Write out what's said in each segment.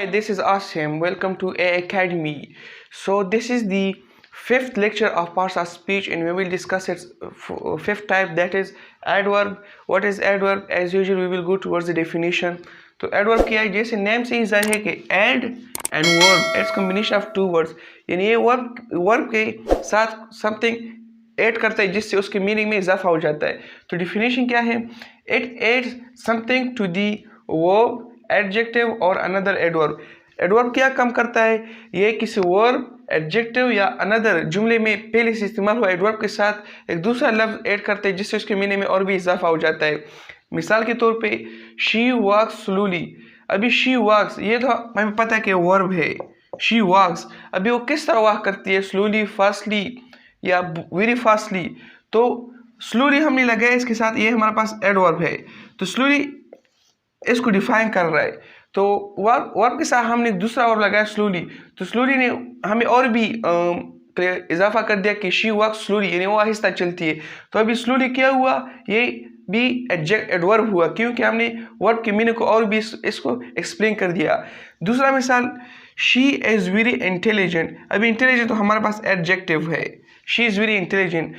Hi, this is Asim. Welcome to A Academy. So this is the fifth lecture of parts of speech, and we will discuss its fifth type, that is adverb. What is adverb? As usual, we will go towards the definition. तो adverb क्या है? जैसे name से ही जाहिर है कि add and verb, it's combination of two words. यानी ये verb के साथ something ऐड करता है जिससे उसके मीनिंग में इजाफा हो जाता है. तो डिफिनेशन क्या है? It adds something to the verb, adjective और अनदर एडवर्ब. एडवर्ब क्या काम करता है? ये किसी वर्ब, एडजेक्टिव या अनदर जुमले में पहले से इस्तेमाल हुआ एडवर्ब के साथ एक दूसरा लफ्ज ऐड करते हैं जिससे उसके मीनिंग में और भी इजाफा हो जाता है. मिसाल के तौर पे शी वॉक्स स्लोली. अभी शी वॉक्स ये तो हमें पता है कि वर्ब है. शी वॉक्स अभी वो किस तरह वॉक करती है? स्लोली, फास्टली या वेरी फास्टली. तो स्लोली हमने लगाया इसके साथ, ये हमारे पास एडवर्ब है. तो स्लोली इसको डिफाइन कर रहा है. तो वर्ब के साथ हमने दूसरा वर्ब लगाया स्लोली. तो स्लोली ने हमें और भी इजाफा कर दिया कि शी वॉक्स स्लोली, यानी वो आहिस्ता चलती है. तो अभी स्लोली क्या हुआ? ये भी एडवर्ब हुआ क्योंकि हमने वर्ब के मीनिंग को और भी इसको एक्सप्लेन कर दिया. दूसरा मिसाल, शी इज़ वेरी इंटेलिजेंट. अभी इंटेलिजेंट तो हमारे पास एडजेक्टिव है. She is very intelligent.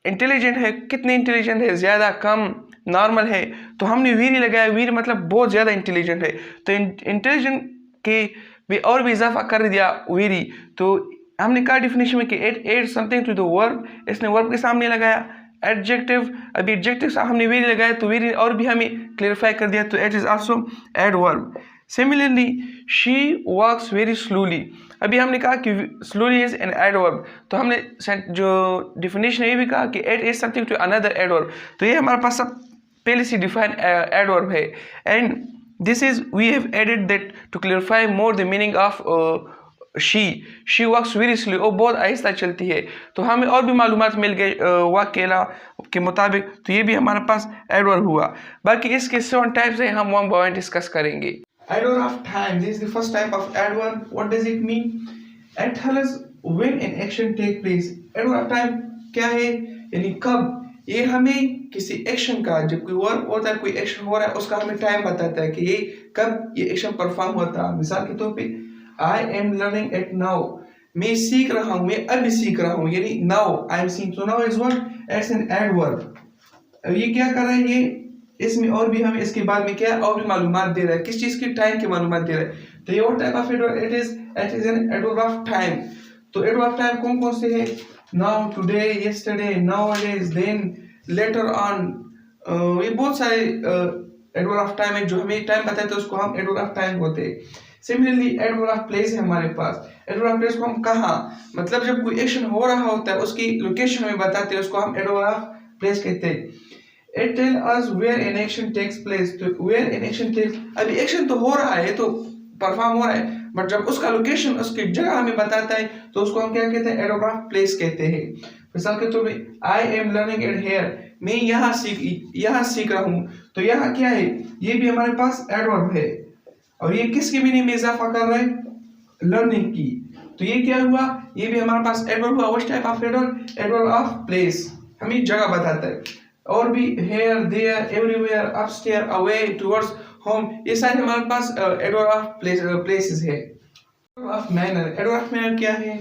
Intelligent है, कितने इंटेलिजेंट है? ज़्यादा, कम, नॉर्मल है. तो हमने वेरी लगाया. वेरी मतलब बहुत ज़्यादा इंटेलिजेंट है. तो इंटेलिजेंट के भी और भी इजाफा कर दिया वेरी. तो हमने कहा डिफिनेशन में कि it add something to the verb. इसने वर्ब के सामने लगाया एडजेक्टिव. अभी एडजेक्टिव से हमने वेरी लगाया तो वेरी और भी हमें क्लियरिफाई कर दिया. तो it is also adverb. Similarly she walks very slowly. अभी हमने कहा कि स्लोली इज एन एडवर्ब. तो हमने जो डिफिनेशन है ये भी कहा कि it is something to another adverb. तो ये हमारे पास सब पहले से डिफाइन एडवर्ब है. And this is we have added that to clarify more the meaning of she walks very slow. वो बहुत आहिस्ता चलती है. तो हमें और भी मालूमात मिल गए वाक्य के मुताबिक. तो ये भी हमारे पास एडवर्ब हुआ. बाकी इसके 7 टाइप्स है, हम वन बाय वन डिस्कस करेंगे. Adverb of time. This is the first type of adverb. What does it mean? It tells us when an action take place. Adverb of time क्या है? यानी कब. ये हमें किसी एक्शन का, जब कोई वर्ब होता है, कोई एक्शन हो रहा है, उसका हमें टाइम बताता है कि ये कब ये एक्शन परफॉर्म होता है. मिसाल के तौर पे I am learning it now. मैं सीख रहा हूँ, मैं अभी सीख रहा हूँ, यानी now I am seeing. So now is what? It's an adverb. अब ये क्या कर रहा है? ये इसमें और भी हमें इसके बाद में क्या और भी मालूमात दे रहा है. किस चीज़ की? टाइम की मालूमात दे रहा है. तो ये और type of adverb it is an adverb of time. तो एडवर्ब ऑफ टाइम कौन कौन से है? Now, today, yesterday, nowadays, then, later on. ये बहुत सारे एडवर्ब ऑफ टाइम है जो हमें टाइम बताते हैं, उसको हम एडवर्ब ऑफ टाइम बोलते हैं. सिमिलरली एडवर्ब ऑफ प्लेस है हमारे पास. एडवर्ब ऑफ प्लेस को हम कहाँ, मतलब जब कोई एक्शन हो रहा होता है उसकी लोकेशन हमें बताते हैं, उसको हम एडवर्ब ऑफ प्लेस कहते हैं. It tells us where an action takes place. तो where an action takes, अभी एक्शन तो हो रहा है, तो परफॉर्म हो रहा है, बट जब उसका लोकेशन, उसकी जगह हमें बताता है तो उसको हम क्या कहते हैं? एडवर्ब ऑफ प्लेस कहते हैं. मिसाल के तौर पे I am learning it here. मैं यहाँ सीख रहा हूँ. तो यहाँ क्या है? ये भी हमारे पास एडवर्ब है. और ये किसकी मीनिंग में इजाफा कर रहा है? लर्निंग की. तो ये क्या हुआ? ये भी हमारे पास एडवर्ब हुआ. What type of adverb? Adverb of place. हमें जगह बताता है. और भी here, there, everywhere, upstairs, away, towards, home, ये सारे हमारे पास एडवर्ब ऑफ प्लेसेस है. Adverb of manner. Adverb of manner क्या है?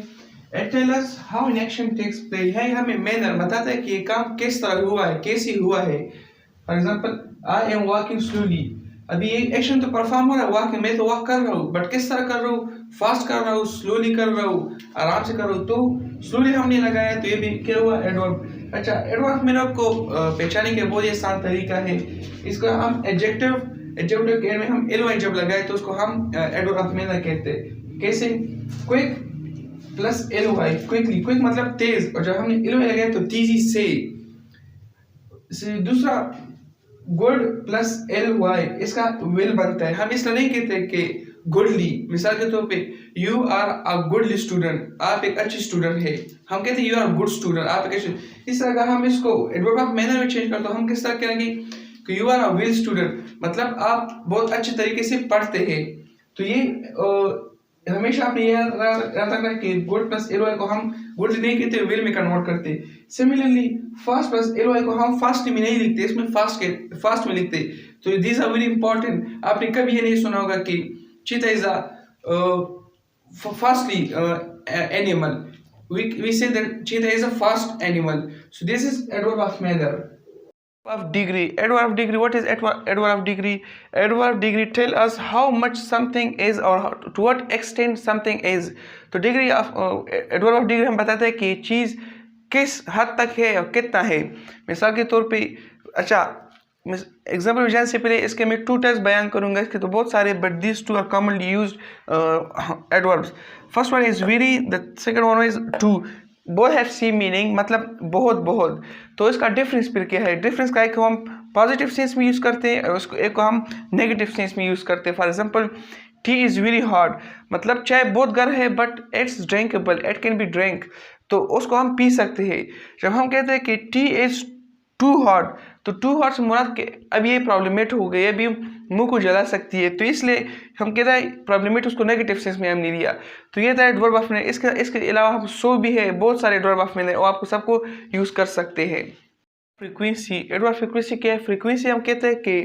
It tells us how an action takes place. है हमें मैनर बताता है कि ये काम किस तरह हुआ है, कैसे हुआ है. For example I am walking slowly. अभी ये एक्शन तो परफॉर्म हो रहा है, वॉक, मैं तो वॉक कर रहा हूँ, बट किस तरह कर रहा हूँ? फास्ट कर रहा हूँ, स्लोली कर रहा हूँ, आराम से कर रहा हूँ. तो स्लोली हमने लगाया तो ये भी क्या हुआ? एडवर्ब. अच्छा, एडवर्ब मैनर को पहचानने के बहुत आसान तरीका है. इसको हम एडजेक्टिव के एंड में हम एल जब लगाए तो उसको हम एडवर्ब ऑफ मैनर कहते हैं. कैसे? Quick plus L Y. Quickly, quick मतलब तेज, और जब हमने एल वाई लगाया तो तेजी से. दूसरा गुड प्लस एल वाई, इसका विल बनता है. हम इसलिए नहीं कहते कि गुडली. मिसाल के तौर पे you are a goodly student. आप एक अच्छी स्टूडेंट है. हम कहते हैं यू आर गुड स्टूडेंट, आप एक अच्छे. इस तरह का हम इसको एडवर्ब ऑफ मैनर में चेंज करते हैं. हम किस तरह करेंगे कि you are a well student, मतलब आप बहुत अच्छे तरीके से पढ़ते हैं. तो ये हमेशा आपने याद रखना कि गुड प्लस एल वाई को हम गुड नहीं कहते, विल में कन्वर्ट करते. Similarly fast plus L Y को हम फास्ट में नहीं लिखते, इसमें फास्ट में लिखते. तो दीज आर वेरी इंपॉर्टेंट. आपने कभी ये नहीं सुना होगा कि चीता is a Uh, Firstly, animal. We say that cheetah is a fast animal. So this is adverb of manner. Of degree. Adverb of degree. What is adverb of degree? Adverb of degree tell us how much something is or to what extent something is. तो degree of adverb of degree हम बताते हैं कि चीज़ किस हद तक है और कितना है. मिसाल के तौर पे अच्छा एग्जाम्पल जाने से पहले इसके मैं 2 टाइप्स बयान करूंगा. इसके तो बहुत सारे but this 2 are commonly used adverbs. First one is very, the second one is too. Both have same meaning, मतलब बहुत बहुत. तो इसका डिफरेंस फिर क्या है? डिफरेंस का है कि हम पॉजिटिव सेंस में यूज़ करते हैं और उसको एक को हम नेगेटिव सेंस में यूज़ करते हैं. For example T is very hot, मतलब चाय बहुत गर्म है but it's drinkable, it can be drink, तो उसको हम पी सकते हैं. जब हम कहते हैं कि टी इज़ टू हॉट, तो टू हॉट से मुराद के अब ये प्रॉब्लमेट हो गई, अभी मुंह को जला सकती है, तो इसलिए हम कहते हैं प्रॉब्लमेट उसको नेगेटिव सेंस में हमने लिया. तो ये था एडवर्ब ऑफ मैनर. इसके अलावा हम सो भी है, बहुत सारे एडवर्ब ऑफ मैनर और आपको सबको यूज़ कर सकते हैं. फ्रीक्वेंसी. एडवर्ब फ्रीक्वेंसी क्या है? फ्रीक्वेंसी हम कहते हैं कि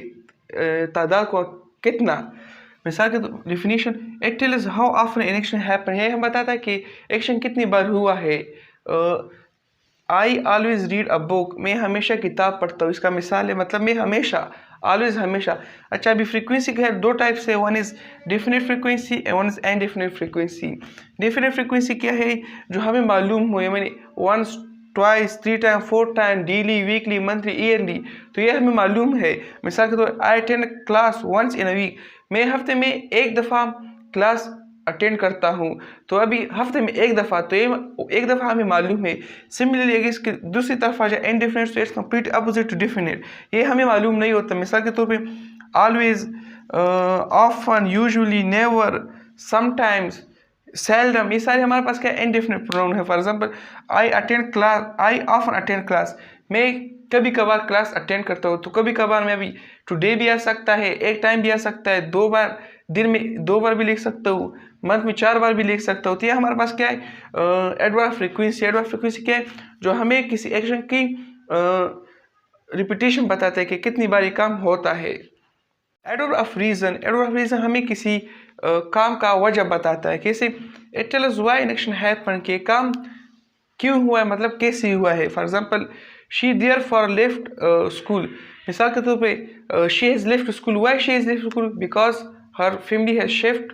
तादाद को कितना. मिसाल के definition, it tells how often N action happen है, हम बताता है कि एक्शन कितनी बार हुआ है. I always read a book, मैं हमेशा किताब पढ़ता हूँ. इसका मिसाल है, मतलब मैं हमेशा, ऑलवेज हमेशा. अच्छा, अभी फ्रीक्वेंसी का है दो टाइप से, one is definite frequency and one is indefinite frequency. Definite frequency क्या है? जो हमें मालूम हो, मैंने once twice 3 time 4 time, daily, weekly, monthly, yearly, तो ये हमें मालूम है. मिसाल के तौर I attend class once in a week, मैं हफ्ते में एक दफ़ा क्लास अटेंड करता हूँ. तो अभी हफ्ते में एक दफ़ा, तो ये एक दफ़ा हमें मालूम है. सिमिलरली अगर इसकी दूसरी तरफ आ जाए इनडेफिनेट, तो it's complete opposite to definite, ये हमें मालूम नहीं होता. मिसाल के तौर पे always, often, usually, never, sometimes, seldom, ये सारे हमारे पास क्या इनडेफिनेट प्रोनाउन है. For example I attend class, I often attend class, मैं कभी कभार क्लास अटेंड करता हूँ. तो कभी कभार में अभी टुडे भी आ सकता है, एक टाइम भी आ सकता है, 2 बार, दिन में 2 बार भी लिख सकता हूँ, मंथ में 4 बार भी लिख सकता हूँ. तो ये हमारे पास क्या है? Adverb frequency. एडवर्ब फ्रीक्वेंसी क्या है? जो हमें किसी एक्शन की रिपीटेशन बताता है कि कितनी बार ये काम होता है. Adverb of reason. Adverb of reason हमें किसी काम का वजह बताता है. कैसे? It tells why an action happen, के काम क्यों हुआ है, मतलब कैसे हुआ है. For example she therefore left school, मिसाल के तौर पे she has left school. Why she has left school? Because her family has shift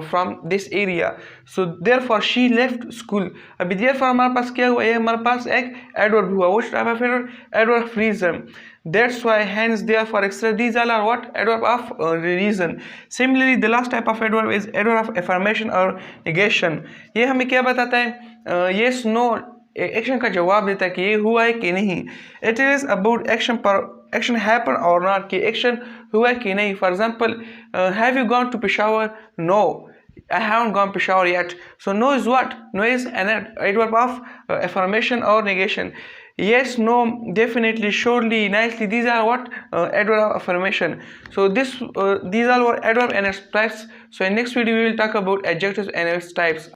from this area, so therefore she left school. अभी देयर फॉर हमारे पास क्या हुआ? ये हमारे पास एक एडवर्ब हुआ. Which type of adverb? Adverb of reason. That's why, hence, therefore, etc. These all are what? Adverb of reason. Similarly, the last type of adverb is adverb of affirmation or negation. ये हमें क्या बताता है? Yes, no, action का जवाब देता है कि ये हुआ है कि नहीं. It is about action पर action happen or not, कि एक्शन हुआ है कि नहीं. For example, have you gone to Peshawar? No, I haven't gone Peshawar yet. So no is what? No is an adverb of affirmation or negation. Yes, no, definitely, surely, nicely, these are what? Adverb of affirmation. So these all were adverb and its types. So in next video we will talk about adjectives and its types.